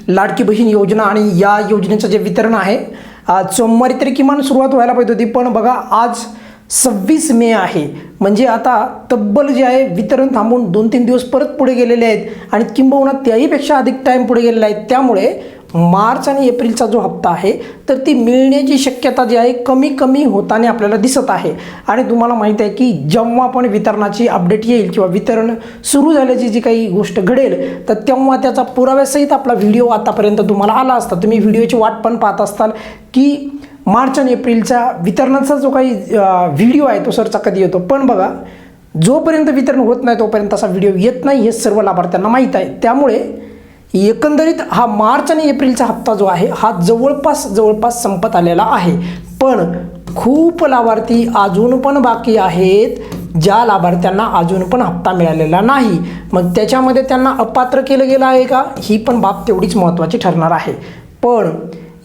लाडकी बहीण योजना आणि या योजनेचं जे वितरण आहे आज सोमवारी तरी किमान सुरुवात व्हायला पाहिजे होती, पण बघा आज 26 मे आहे, म्हणजे आता तब्बल जे आहे वितरण थांबून 2-3 दिवस परत पुढे गेलेले आहेत आणि किंबहुना त्याहीपेक्षा अधिक टाईम पुढे गेलेला आहे। त्यामुळे मार्च आणि एप्रिलचा जो हप्ता आहे तर ती मिळण्याची शक्यता जी आहे कमी कमी होताना आपल्याला दिसत आहे। आणि तुम्हाला माहिती आहे की जेव्हा पण वितरणाची अपडेट येईल किंवा वितरण सुरू झाल्याची जी काही गोष्ट घडेल तर तेव्हा त्याचा पुराव्यासहित आपला व्हिडिओ आतापर्यंत तुम्हाला आला असता, तुम्ही व्हिडिओची वाट पण पाहत असताल की मार्च आणि एप्रिलच्या वितरणाचा जो काही व्हिडिओ आहे तो सरचा कधी येतो। पण बघा जोपर्यंत वितरण होत नाही तोपर्यंत असा व्हिडिओ येत नाही हे सर्व लाभार्थ्यांना माहीत आहे। त्यामुळे एकंदरीत हा मार्च आणि एप्रिलचा हप्ता जो आहे हा जवळपास संपत आलेला आहे, पण खूप लाभार्थी अजून पण बाकी आहेत ज्या लाभार्थ्यांना अजून पण हप्ता मिळालेला नाही। मग त्याच्यामध्ये त्यांना अपात्र केलं गेलं आहे का, ही पण बाब तेवढीच महत्त्वाची ठरणार आहे। पण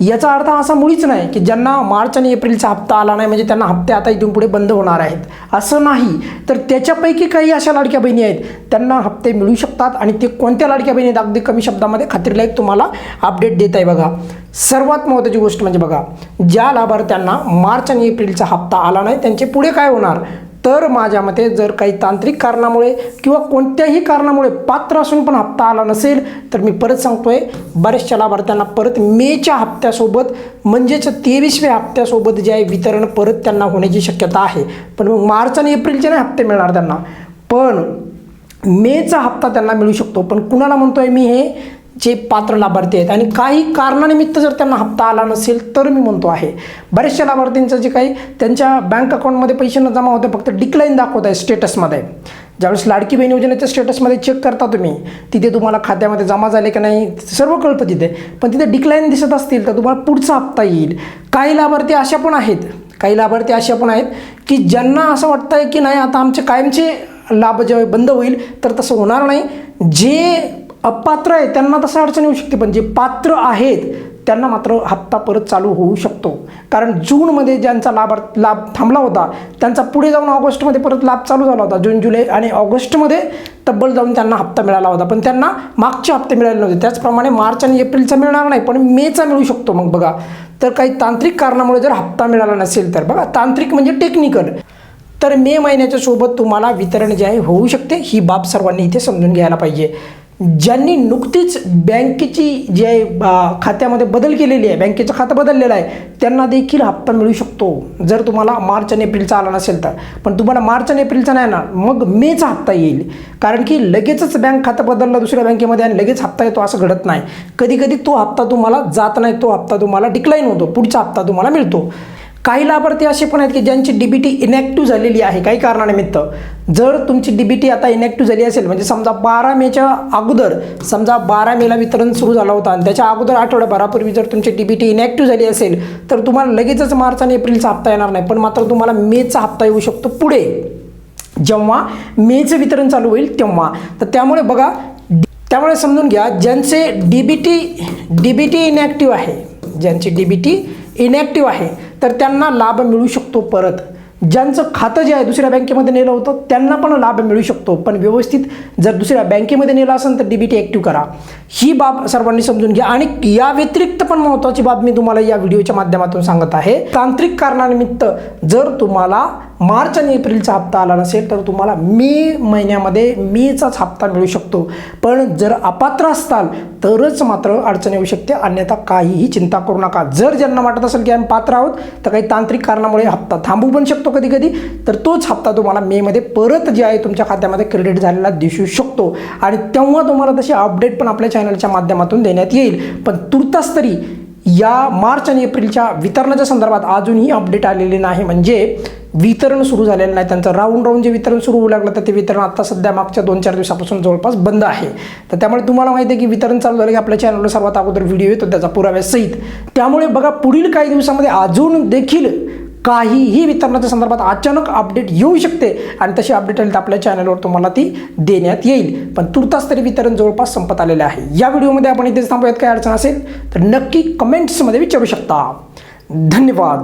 याचा अर्थ असा मुळीच नाही की ज्यांना मार्च आणि एप्रिलचा हप्ता आला नाही म्हणजे त्यांना हप्ते आता इथून पुढे बंद होणार आहेत, असं नाही। तर त्याच्यापैकी काही अशा लाडक्या बहिणी आहेत त्यांना हप्ते मिळू शकतात आणि ते कोणत्या लाडक्या बहिणी अगदी कमी शब्दामध्ये खात्रीलायक तुम्हाला अपडेट देत आहे। बघा सर्वात महत्त्वाची गोष्ट म्हणजे बघा ज्या लाभार्थ्यांना मार्च आणि एप्रिलचा हप्ता आला नाही त्यांचे पुढे काय होणार, तर माझ्या मते जर काही तांत्रिक कारणामुळे किंवा कोणत्याही कारणामुळे पात्र असून पण हप्ता आला नसेल तर मी परत सांगतोय बऱ्याचशा लाभार्थ्यांना परत मेच्या हप्त्यासोबत म्हणजेच 23व्या हप्त्यासोबत जे आहे वितरण परत त्यांना होण्याची शक्यता आहे। पण मग मार्च आणि एप्रिलचे नाही हप्ते मिळणार त्यांना, पण मेचा हप्ता त्यांना मिळू शकतो। पण कुणाला म्हणतोय मी, हे जे पात्र लाभार्थी आहेत आणि काही कारणानिमित्त जर त्यांना हप्ता आला नसेल तर मी म्हणतो आहे बऱ्याचशा लाभार्थींचं जे काही त्यांच्या बँक अकाउंटमध्ये पैसे न जमा होते फक्त डिक्लाइन दाखवत आहे स्टेटसमध्ये। ज्यावेळेस लाडकी बहीण योजनेच्या स्टेटसमध्ये चेक करता तुम्ही तिथे तुम्हाला खात्यामध्ये जमा झाले की नाही सर्व कळतं तिथे, पण तिथे डिक्लाइन दिसत असतील तर तुम्हाला पुढचा हप्ता येईल। काही लाभार्थी अशा पण आहेत की ज्यांना असं वाटतं आहे की नाही आता आमचे कायमचे लाभ जेव्हा बंद होईल तर तसं होणार नाही। जे अपात्र आहे त्यांना तसं अडचण येऊ शकते, पण जे पात्र आहेत त्यांना मात्र हप्ता परत चालू होऊ शकतो। कारण जूनमध्ये ज्यांचा लाभ थांबला होता त्यांचा पुढे जाऊन ऑगस्टमध्ये परत लाभ चालू झाला होता। जून जुलै आणि ऑगस्टमध्ये तब्बल जाऊन त्यांना हप्ता मिळाला होता, पण त्यांना मागचे हप्ते मिळाले नव्हते। त्याचप्रमाणे मार्च आणि एप्रिलचा मिळणार नाही पण मेचा मिळू शकतो। मग बघा तर काही तांत्रिक कारणामुळे जर हप्ता मिळाला नसेल तर बघा तांत्रिक म्हणजे टेक्निकल, तर मे महिन्याच्या सोबत तुम्हाला वितरण जे आहे होऊ शकते। ही बाब सर्वांनी इथे समजून घ्यायला पाहिजे। ज्यांनी नुकतीच बँकेची जे खात्यामध्ये बदल केलेली आहे, बँकेचं खातं बदललेलं आहे, त्यांना देखील हप्ता मिळू शकतो जर तुम्हाला मार्च आणि एप्रिलचा आला नसेल तर। पण तुम्हाला मार्च आणि एप्रिलचा नाही ना मग मेचा हप्ता येईल, कारण की लगेचच बँक खातं बदललं दुसऱ्या बँकेमध्ये आणि लगेच हप्ता येतो असं घडत नाही। कधी कधी तो हप्ता तुम्हाला जात नाही, तो हप्ता तुम्हाला डिक्लाइन होतो, पुढचा हप्ता तुम्हाला मिळतो। काही लाभार्थी असे पण आहेत की ज्यांची डीबीटी इनॅक्टिव्ह झालेली आहे काही कारणानिमित्त। जर तुमची डीबीटी आता इनॅक्टिव्ह झाली असेल म्हणजे समजा 12 मेच्या अगोदर, समजा 12 मेला वितरण सुरू झालं होतं आणि त्याच्या अगोदर आठवड्याभरापूर्वी जर तुमची डीबीटी इनॅक्टिव्ह झाली असेल तर तुम्हाला लगेचच मार्च आणि एप्रिलचा हप्ता येणार नाही, पण मात्र तुम्हाला मेचा हप्ता येऊ शकतो पुढे जेव्हा मेचं वितरण चालू होईल तेव्हा। तर त्यामुळे बघा त्यामुळे समजून घ्या ज्यांचे डीबीटी इनॅक्टिव्ह आहे, ज्यांची डीबीटी इनॅक्टिव्ह आहे तर त्यांना लाभ मिळू शकतो परत। ज्यांचं खातं जे आहे दुसऱ्या बँकेमध्ये नेलं होतं त्यांना पण लाभ मिळू शकतो, पण व्यवस्थित जर दुसऱ्या बँकेमध्ये नेलं असेल तर डीबीटी ॲक्टिव्ह करा। ही बाब सर्वांनी समजून घ्या। आणि या व्यतिरिक्त पण महत्त्वाची बाब मी तुम्हाला या व्हिडिओच्या माध्यमातून सांगत आहे, तांत्रिक कारणानिमित्त जर तुम्हाला मार्च आणि एप्रिलचा हप्ता आला नसेल तर तुम्हाला मे महिन्यामध्ये मेचाच हप्ता मिळू शकतो। पण जर अपात्र असताल तरच मात्र अडचण येऊ शकते, अन्यथा काहीही चिंता करू नका। जर ज्यांना वाटत असेल की आम्ही पात्र आहोत तर काही तांत्रिक कारणामुळे हप्ता थांबू पण शकतो कधी कधी, तर तोच हप्ता तुम्हाला मेमध्ये परत जे आहे तुमच्या खात्यामध्ये क्रेडिट झालेला दिसू शकतो आणि तेव्हा तुम्हाला तशी अपडेट पण आपल्या चॅनलच्या माध्यमातून देण्यात येईल। पण तुर्तास तरी या मार्च आणि एप्रिलच्या वितरणाच्या संदर्भात अजूनही अपडेट आलेली नाही, म्हणजे वितरण सुरू झालेलं नाही। त्यांचं राऊंड जे वितरण सुरू होऊ लागलं तर ते वितरण आता सध्या मागच्या 2-4 दिवसापासून जवळपास बंद आहे। तर त्यामुळे तुम्हाला माहिती आहे की वितरण चालू झालं की आपल्या चॅनलवर सर्वात अगोदर व्हिडिओ येतो त्याचा पुराव्यासहित। त्यामुळे बघा पुढील काही दिवसामध्ये अजून देखील काहीही वितरणाच्या संदर्भात अचानक अपडेट येऊ शकते आणि तशी अपडेट आली तर आपल्या चॅनलवर तुम्हाला ती देण्यात येईल। पण तुर्तास तरी वितरण जवळपास संपत आलेले आहे। या व्हिडिओमध्ये आपण इथेच थांबूयात, काही अडचण असेल तर नक्की कमेंट्समध्ये विचारू शकता। धन्यवाद।